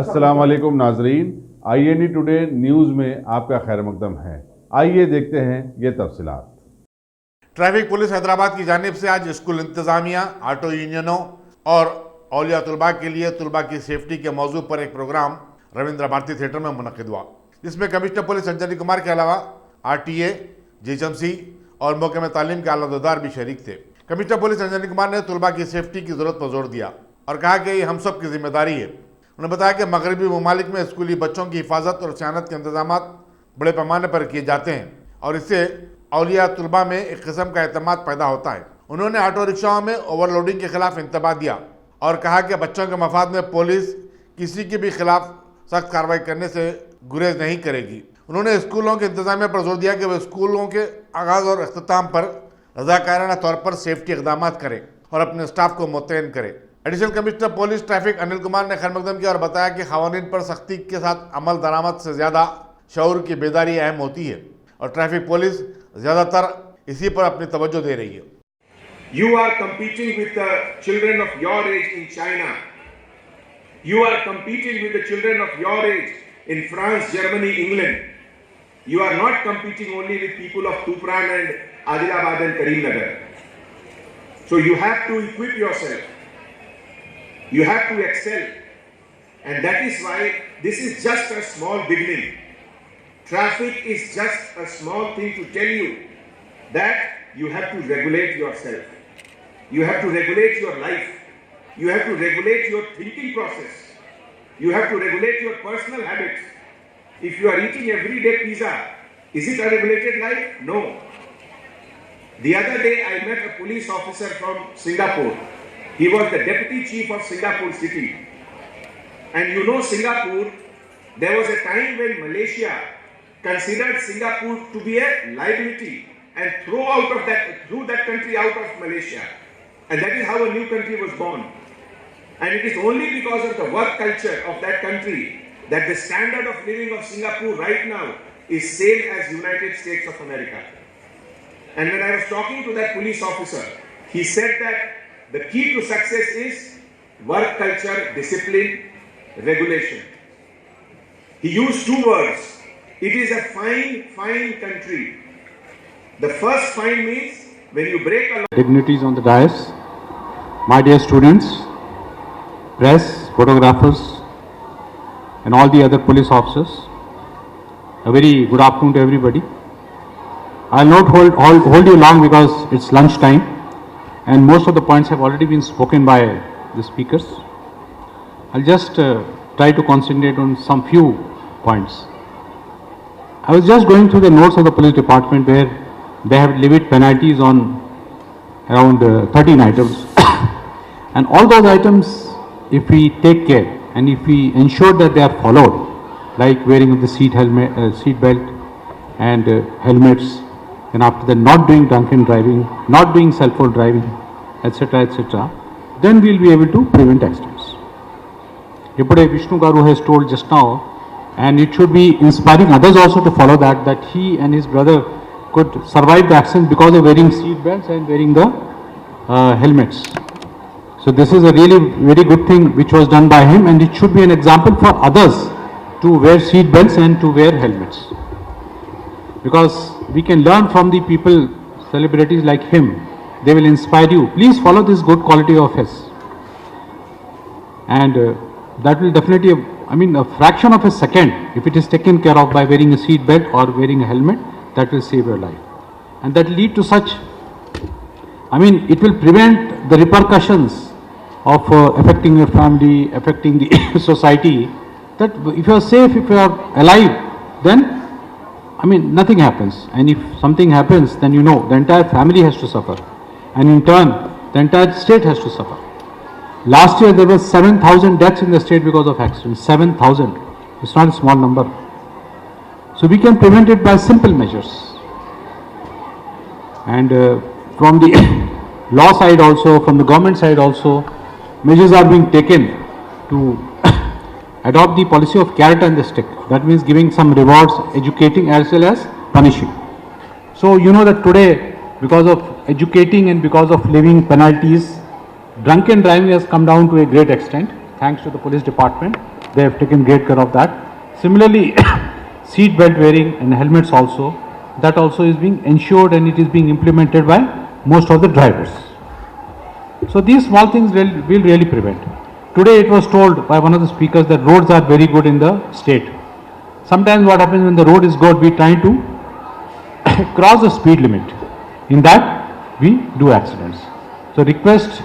अस्सलाम वालेकुम नाजरीन, INE टुडे न्यूज़ में आपका खैर मकदम है। आइए देखते हैं ये तफसीलात। ट्रैफिक पुलिस हैदराबाद की जानिब से आज स्कूल इंतजामिया, ऑटो यूनियनों और औलिया तुलबा के लिए तुलबा की सेफ्टी के मौजू पर एक प्रोग्राम रविंद्र भारती थिएटर में मुनक़िद हुआ, जिसमें कमिश्नर पुलिस अंजनी कुमार के अलावा RTA, GHMC और महकमे तालीम के आलादार भी शरीक थे। कमिश्नर पुलिस अंजनी कुमार ने तुलबा की सेफ्टी की जरूरत पर जोर दिया और कहा कि ये हम सब की जिम्मेदारी है। उन्होंने बताया कि मगरबी ममालिक में स्कूली बच्चों की हिफाजत और सियानत के इंतजाम बड़े पैमाने पर किए जाते हैं और इससे औलिया तुलबा में एक किस्म का एतमाद पैदा होता है। उन्होंने ऑटो रिक्शाओं में ओवरलोडिंग के खिलाफ इंतबाह दिया और कहा कि बच्चों के मफाद में पुलिस किसी के भी खिलाफ सख्त कार्रवाई करने से गुरेज नहीं करेगी। उन्होंने स्कूलों के इंतजामिया पर जोर दिया कि वह स्कूलों के आगाज़ और अख्ताम पर रज़ाकाराना तौर पर सेफ्टी इक़दाम करें और अपने स्टाफ को मुतयन करें। Additional commissioner police traffic Anil Kumar ने खैर मकदम किया और बताया कि क़वानीन पर सख्ती के साथ अमल दरामद से ज़्यादा शऊर की बेदारी अहम होती है और ट्रैफिक पुलिस ज़्यादातर इसी पर अपनी तवज्जो दे रही है। You are competing with the children of your age in China. You are competing with the children of your age in France, Germany, England. You are not competing only with people of Tupran and Adilabad and Karimnagar. So you have to equip yourself. You have to excel. And that is why this is just a small beginning. Traffic is just a small thing to tell you that you have to regulate yourself. You have to regulate your life. You have to regulate your thinking process. You have to regulate your personal habits. If you are eating everyday pizza, is it a regulated life? No. The other day I met a police officer from Singapore. He was the deputy chief of Singapore city. And you know Singapore, there was a time when Malaysia considered Singapore to be a liability and threw that country out of Malaysia. And that is how a new country was born. And it is only because of the work culture of that country that the standard of living of Singapore right now is same as United States of America. And when I was talking to that police officer, he said that the key to success is work culture, discipline, regulation. He used two words. It is a fine country. The first fine means when you break a law. Dignitaries on the dais, my dear students, press, photographers, and all the other police officers, a very good afternoon to everybody. I'll not hold you long because it's lunch time and most of the points have already been spoken by the speakers. I'll just try to concentrate on some few points. I was just going through the notes of the police department where they have levied penalties on around 13 items and all those items, if we take care and if we ensure that they are followed, like wearing of the seat belt and helmets, and after that not doing drunken driving, not doing cell phone driving, etc., then we'll be able to prevent accidents. Yesterday Vishnu Garu has told just now, and it should be inspiring others also to follow that he and his brother could survive the accident because of wearing seat belts and wearing the helmets. So this is a really very good thing which was done by him, and it should be an example for others to wear seat belts and to wear helmets. Because we can learn from the people, celebrities like him. They will inspire you. Please follow this good quality of his. And that will definitely, a fraction of a second, if it is taken care of by wearing a seat belt or wearing a helmet, that will save your life. And that will lead to such, it will prevent the repercussions of affecting your family, affecting the society. That if you are safe, if you are alive, then nothing happens. And if something happens, then you know the entire family has to suffer. And in turn, the entire state has to suffer. Last year there were 7,000 deaths in the state because of accidents. 7,000. It's not a small number. So we can prevent it by simple measures. And from the law side also, from the government side also, measures are being taken to adopt the policy of carrot and the stick. That means giving some rewards, educating as well as punishing. So you know that today, because of educating and because of levying penalties, drunken driving has come down to a great extent, thanks to the police department. they have taken great care of that. Similarly, seat belt wearing and helmets also, that also is being ensured and it is being implemented by most of the drivers. So these small things will really prevent. Today it was told by one of the speakers that roads are very good in the state. Sometimes what happens when the road is good, we try to cross the speed limit. In that, we do accidents. So request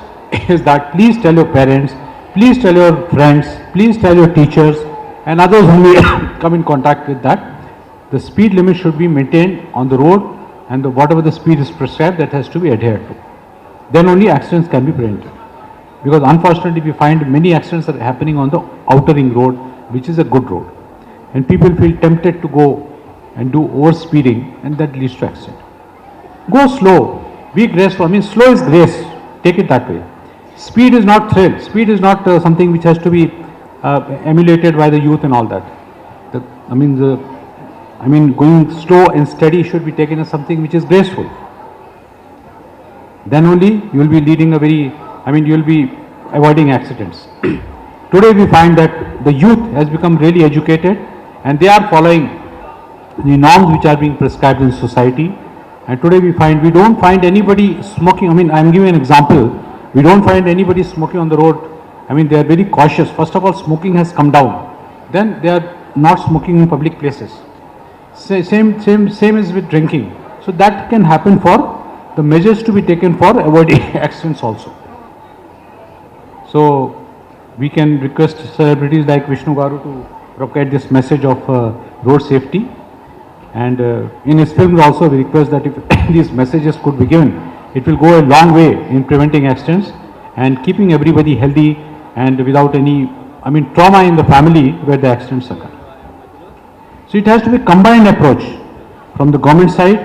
is that please tell your parents, please tell your friends, please tell your teachers and others who may come in contact with that. The speed limit should be maintained on the road and whatever the speed is prescribed, that has to be adhered to. Then only accidents can be prevented. Because unfortunately we find many accidents are happening on the outer ring road, which is a good road. And people feel tempted to go and do over speeding and that leads to accident. Go slow, be graceful. I mean, slow is grace, take it that way. Speed is not thrill, speed is not something which has to be emulated by the youth and all that. Going slow and steady should be taken as something which is graceful. Then only you will be leading a very, you will be avoiding accidents. Today we find that the youth has become really educated and they are following the norms which are being prescribed in society. And today we don't find anybody smoking. I am giving an example. We don't find anybody smoking on the road. They are very cautious. First of all, smoking has come down. Then they are not smoking in public places. Same is with drinking. So that can happen for the measures to be taken for avoiding accidents also. So we can request celebrities like Vishnu Garu to propagate this message of road safety. And in his films also we request that if these messages could be given, it will go a long way in preventing accidents and keeping everybody healthy and without any, trauma in the family where the accidents occur. So it has to be a combined approach from the government side,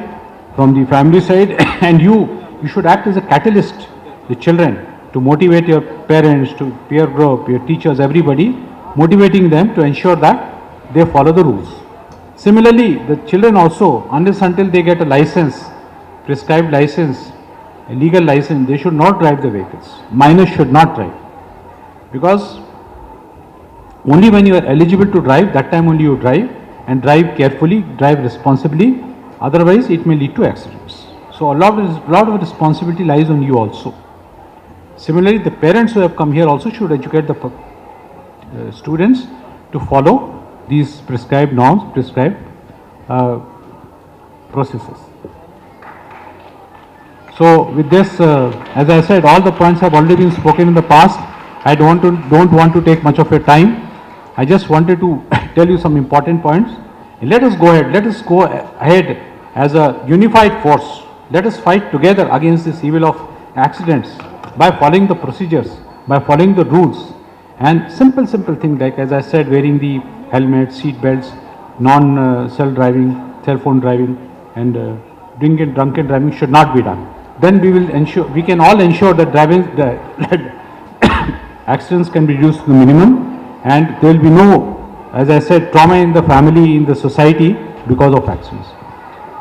from the family side, and you should act as a catalyst, the children, to motivate your parents, to peer group, your teachers, everybody, motivating them to ensure that they follow the rules. Similarly, the children also, until they get a license, prescribed license, a legal license, they should not drive the vehicles. Minors should not drive. Because only when you are eligible to drive, that time only you drive, and drive carefully, drive responsibly, otherwise it may lead to accidents. So a lot of responsibility lies on you also. Similarly, the parents who have come here also should educate the students to follow these prescribed norms, prescribed processes. So with this, as I said, all the points have already been spoken in the past. I don't want to take much of your time. I just wanted to tell you some important points. Let us go ahead. Let us go ahead as a unified force. Let us fight together against this evil of accidents by following the procedures, by following the rules, and simple things like, as I said, wearing the helmet, seat belts, non-cell phone driving, and drunken driving should not be done. Then we can all ensure that accidents can be reduced to the minimum, and there will be no, as I said, trauma in the family, in the society because of accidents.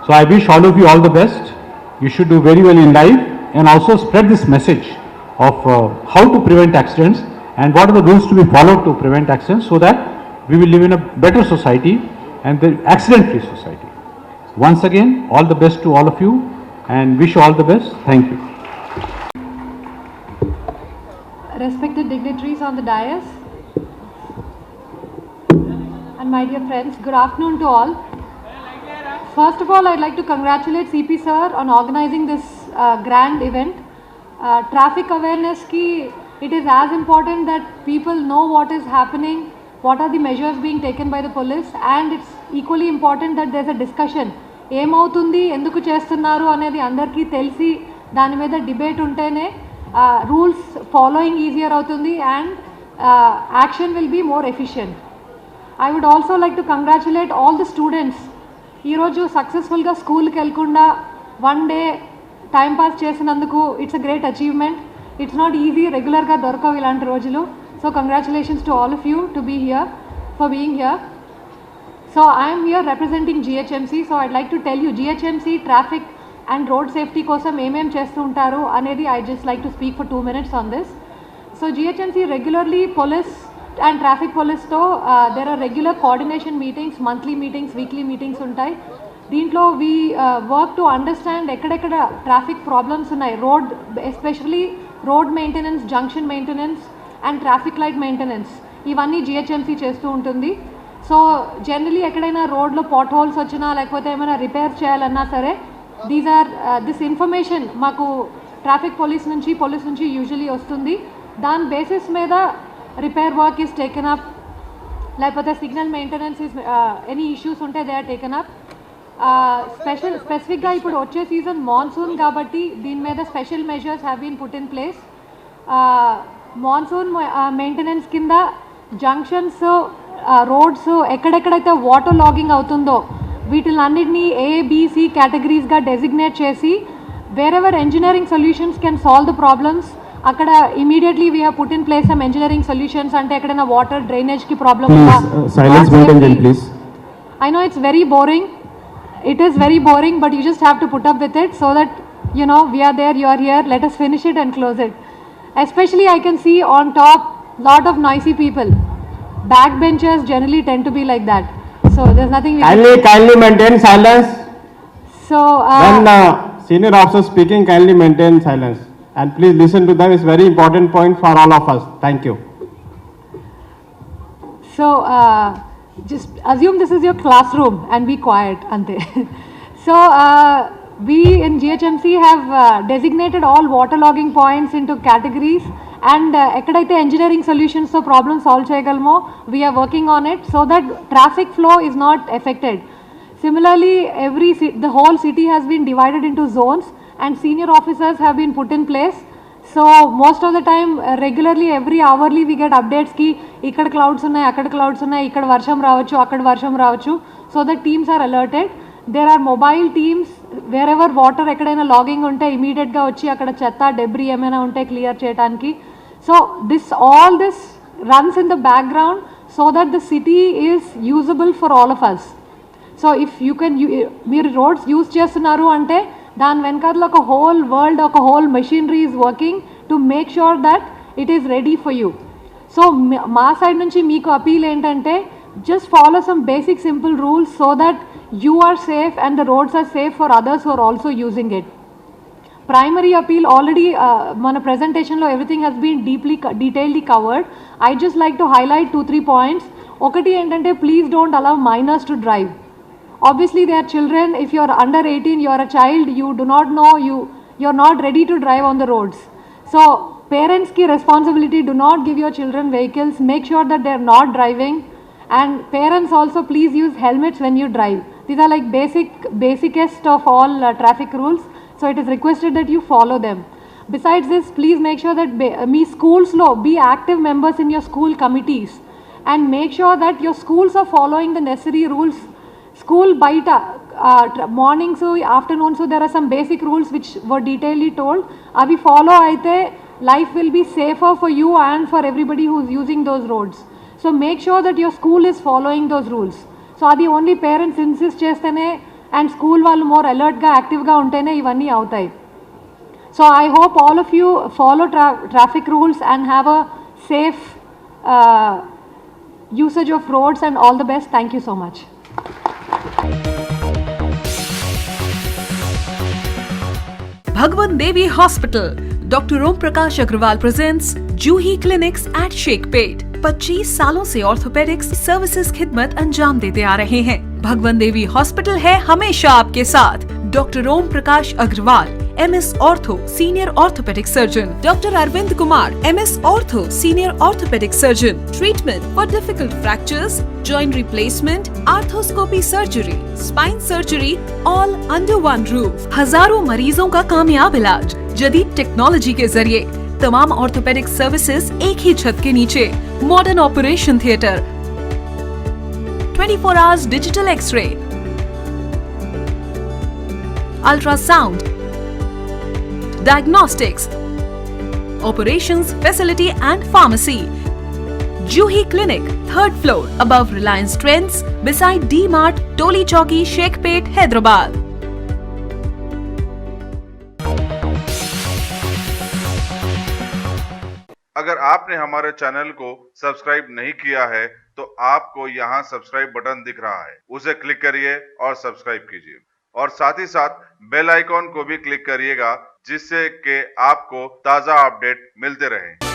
So I wish all of you all the best. You should do very well in life and also spread this message of how to prevent accidents and what are the rules to be followed to prevent accidents, so that we will live in a better society and the accident-free society. Once again, all the best to all of you and wish you all the best. Thank you. Respected dignitaries on the dais and my dear friends, good afternoon to all. First of all, I'd like to congratulate CP sir on organizing this grand event. Traffic awareness ki, it is as important that people know what is happening, what are the measures being taken by the police, and it's equally important that there's a discussion. ఏమవుతుంది ఎందుకు చేస్తున్నారు అనేది అందరికీ తెలిసి దాని మీద debate ఉంటేనే rules following easier అవుతుంది and action will be more efficient. I would also like to congratulate all the students. ఈరోజు సక్సెస్ఫుల్గా స్కూల్కి వెళ్ళకుండా వన్ డే టైం పాస్ చేసినందుకు it's a great achievement. It's not easy, రెగ్యులర్గా దొరకవు ఇలాంటి రోజులు. So congratulations to all of you to be here, for being here. So I am here representing GHMC. So I'd like to tell you GHMC traffic and road safety kosam em chestu untaru anedi I just like to speak for 2 minutes on this. So GHMC regularly police and traffic పోలీస్తో there are regular coordination meetings, monthly meetings, weekly meetings ఉంటాయి. దీంట్లో we work to understand ఎక్కడెక్కడ traffic problems ఉన్నాయి, road especially road maintenance, junction maintenance and traffic light maintenance, ఇవన్నీ GHMC చేస్తూ ఉంటుంది. So generally ఎక్కడైనా రోడ్లో పాట్ హోల్స్ వచ్చినా లేకపోతే ఏమైనా రిపేర్ చేయాలన్నా సరే దిస్ ఇన్ఫర్మేషన్ మాకు ట్రాఫిక్ పోలీస్ నుంచి యూజువలీ వస్తుంది. దాని బేసిస్ మీద repair work is taken up, లేకపోతే signal maintenance is any issues ఉంటే దే ఆర్ టేకెన్ అప్. స్పెసిఫిక్గా ఇప్పుడు వచ్చే సీజన్ మాన్సూన్ కాబట్టి దీని మీద special measures have been put in place. Monsoon maintenance కింద జంక్షన్స్, రోడ్స్ ఎక్కడెక్కడైతే వాటర్ లాగింగ్ అవుతుందో వీటిలన్నిటినీ ఏబిసి కేటగిరీస్గా డెసిగ్నేట్ చేసి wherever engineering solutions can solve the problems, అక్కడ immediately we have put in place some engineering solutions. అంటే ఎక్కడైనా water drainage కి ప్రాబ్లం ఉందా, silence maintain please. I know it's very boring, it is very boring, but you just have to put up with it so that you know we are there, you are here, let us finish it and close it. Especially I can see on top lot of noisy people, backbenchers generally tend to be like that, so there's nothing we Kindly maintain silence. So When senior officer speaking, kindly maintain silence and please listen to them. It's very important point for all of us. Thank you. So just assume this is your classroom and be quiet, ante. So we in GHMC have designated all waterlogging points into categories, and ekkadaithe engineering solutions to problem solve cheyagalmo we are working on it so that traffic flow is not affected. Similarly, the whole city has been divided into zones and senior officers have been put in place. So most of the time, regularly, every hourly we get updates ki ikkada clouds unnai, akkada clouds unnai, ikkada varsham ravachu, akkada varsham ravachu. So the teams are alerted. There are mobile teams wherever water ekkadaina logging unte immediate ga vachi akkada chetta debris emaina unte clear cheyadaniki. So all this runs in the background so that the city is usable for all of us. So if you can మీరు roads use చేస్తున్నారు అంటే దాని వెనకాల ఒక whole world, ఒక whole machinery is working to make sure that it is ready for you. So మా side నుంచి మీకు అపీల్ ఏంటంటే just follow some basic simple rules so that you are safe and the roads are safe for others who are also using it. Primary appeal already మన ప్రెజెంటేషన్లో everything has been డీటెయిల్డ్లీ covered. I just like to highlight 2-3 points. ఒకటి ఏంటంటే please don't allow minors to drive. Obviously they are children. If you are under 18, you are a child, you do not know, you are not ready to drive on the roads. So parents ki responsibility, do not give your children vehicles, make sure that they are not driving, and parents also please use helmets when you drive. These are like basicest of all traffic rules, so it is requested that you follow them. Besides this, please make sure that me schools lo be active members in your school committees and make sure that your schools are following the necessary rules. School baita mornings, afternoons, so there are some basic rules which were detailedly told. Avi follow aithe life will be safer for you and for everybody who is using those roads. So make sure that your school is following those rules. So adi only parents insist chestene and school vallu more alert ga, active ga untene ivanni avutayi. So I hope all of you follow traffic rules and have a safe usage of roads, and all the best. Thank you so much. Bhagwan Devi Hospital, Dr. Om Prakash Agrawal presents Juhi Clinics at Sheikhpet. 25 सालों से orthopaedics services खिदमत अंजाम देते आ रहे हैं. भगवान देवी hospital है हमेशा आपके साथ. Doctor Om Prakash Agarwal, MS ortho senior orthopaedic surgeon. Doctor Arvind Kumar, MS ortho senior orthopaedic surgeon. Treatment for difficult fractures, joint replacement, arthroscopy surgery, spine surgery, all under one roof. हजारों मरीजों का कामयाब इलाज जदीद टेक्नोलॉजी के जरिए. तमाम ऑर्थोपेडिक सर्विसेज एक ही छत के नीचे. Modern operation theatre, 24 hours digital X ray, ultrasound, diagnostics, operations facility and pharmacy. Juhi Clinic, 3rd floor, above Reliance Trends, beside D-Mart, Toli Chowki, Sheikhpet, Hyderabad. اگر آپ نے ہمارے چینل کو سبسکرائب نہیں کیا ہے تو آپ کو یہاں سبسکرائب بٹن دکھ رہا ہے، اسے کلک کریے اور سبسکرائب کیجیے، اور ساتھ ہی ساتھ بیل آئیکن کو بھی کلک کریے گا، جس سے کہ آپ کو تازہ اپڈیٹ ملتے رہیں۔